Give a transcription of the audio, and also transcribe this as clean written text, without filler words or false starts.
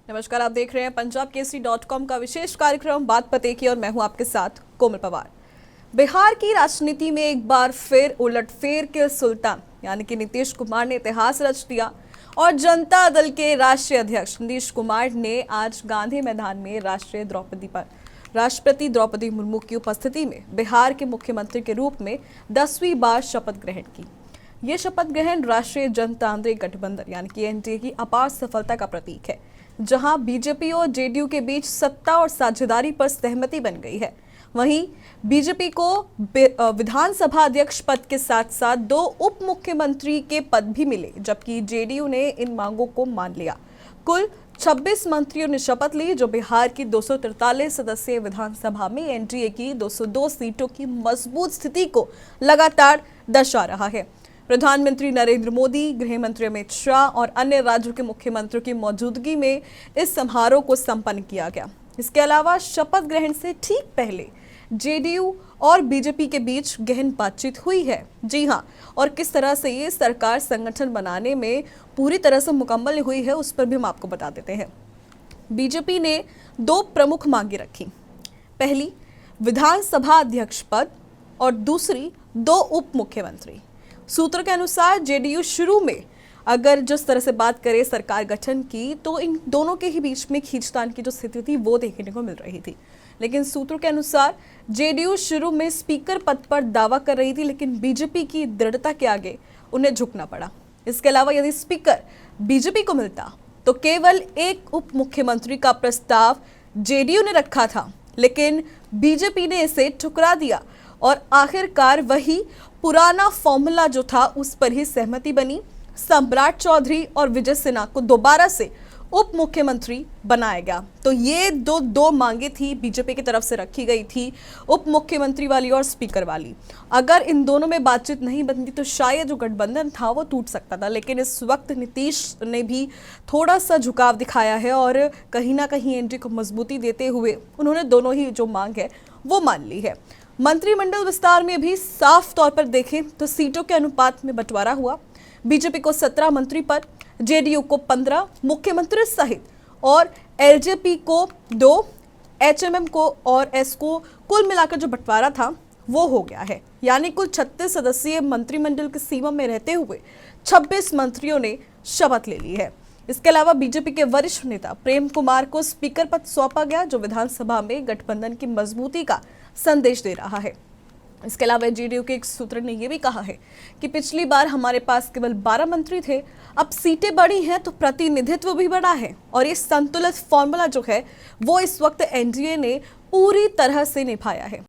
नमस्कार, आप देख रहे हैं पंजाबकेसरी.com का विशेष कार्यक्रम बात पते की और मैं हूं आपके साथ कोमल पवार। बिहार की राजनीति में एक बार फिर उलटफेर के सुल्तान यानी कि नीतीश कुमार ने इतिहास रच दिया और जनता दल के राष्ट्रीय अध्यक्ष नीतीश कुमार ने आज गांधी मैदान में राष्ट्रपति द्रौपदी मुर्मू की उपस्थिति में बिहार के मुख्यमंत्री के रूप में 10वीं बार शपथ ग्रहण की। ये शपथ ग्रहण राष्ट्रीय जनतांत्रिक गठबंधन यानी कि एनडीए की अपार सफलता का प्रतीक है, जहां बीजेपी और जेडीयू के बीच सत्ता और साझेदारी पर सहमति बन गई है। वहीं बीजेपी को विधानसभा अध्यक्ष पद के साथ साथ 2 उप मुख्यमंत्री के पद भी मिले, जबकि जेडीयू ने इन मांगों को मान लिया। कुल 26 मंत्रियों ने शपथ ली, जो बिहार की 243 सदस्यीय विधानसभा में एनडीए की 202 सीटों की मजबूत स्थिति को लगातार दर्शा रहा है। प्रधानमंत्री नरेंद्र मोदी, गृह मंत्री अमित शाह और अन्य राज्यों के मुख्यमंत्रियों की मौजूदगी में इस समारोह को संपन्न किया गया। इसके अलावा शपथ ग्रहण से ठीक पहले जेडीयू और बीजेपी के बीच गहन बातचीत हुई है। जी हां, और किस तरह से ये सरकार संगठन बनाने में पूरी तरह से मुकम्मल हुई है, उस पर भी हम आपको बता देते हैं। बीजेपी ने 2 प्रमुख मांगे रखी। पहली, विधानसभा अध्यक्ष पद और दूसरी 2 उप मुख्यमंत्री। सूत्रों के अनुसार जेडीयू शुरू में अगर जिस तरह से बात करें सरकार गठन की, तो इन दोनों के ही बीच में खींचतान की जो स्थिति थी वो देखने को मिल रही थी। लेकिन सूत्रों के अनुसार जेडीयू शुरू में स्पीकर पद पर दावा कर रही थी, लेकिन बीजेपी की दृढ़ता के आगे उन्हें झुकना पड़ा। इसके अलावा यदि स्पीकर बीजेपी को मिलता तो केवल 1 उप मुख्यमंत्री का प्रस्ताव जेडीयू ने रखा था, लेकिन बीजेपी ने इसे ठुकरा दिया और आखिरकार वही पुराना फॉर्मूला जो था उस पर ही सहमति बनी। सम्राट चौधरी और विजय सिन्हा को दोबारा से उप मुख्यमंत्री बनाया गया। तो ये दो मांगे थी बीजेपी की तरफ से रखी गई थी, उप मुख्यमंत्री वाली और स्पीकर वाली। अगर इन दोनों में बातचीत नहीं बनती तो शायद जो गठबंधन था वो टूट सकता था, लेकिन इस वक्त नीतीश ने भी थोड़ा सा झुकाव दिखाया है और कहीं ना कहीं एनडीए को मजबूती देते हुए उन्होंने दोनों ही जो मांग है वो मान ली है। मंत्रिमंडल विस्तार में भी साफ तौर पर देखें तो सीटों के अनुपात में बंटवारा हुआ। बीजेपी को 17 मंत्री पद, जेडीयू को 15 मुख्यमंत्री सहित और एलजेपी को 2, एचएमएम को और एस को कुल मिलाकर जो बंटवारा था वो हो गया है। यानी कुल 36 सदस्यीय मंत्रिमंडल की सीमा में रहते हुए 26 मंत्रियों ने शपथ ले ली है। इसके अलावा बीजेपी के वरिष्ठ नेता प्रेम कुमार को स्पीकर पद सौंपा गया, जो विधानसभा में गठबंधन की मजबूती का संदेश दे रहा है। इसके अलावा जेडीयू के एक सूत्र ने यह भी कहा है कि पिछली बार हमारे पास केवल 12 मंत्री थे, अब सीटें बढ़ी हैं तो प्रतिनिधित्व भी बढ़ा है और ये संतुलित फॉर्मूला जो है वो इस वक्त एनडीए ने पूरी तरह से निभाया है।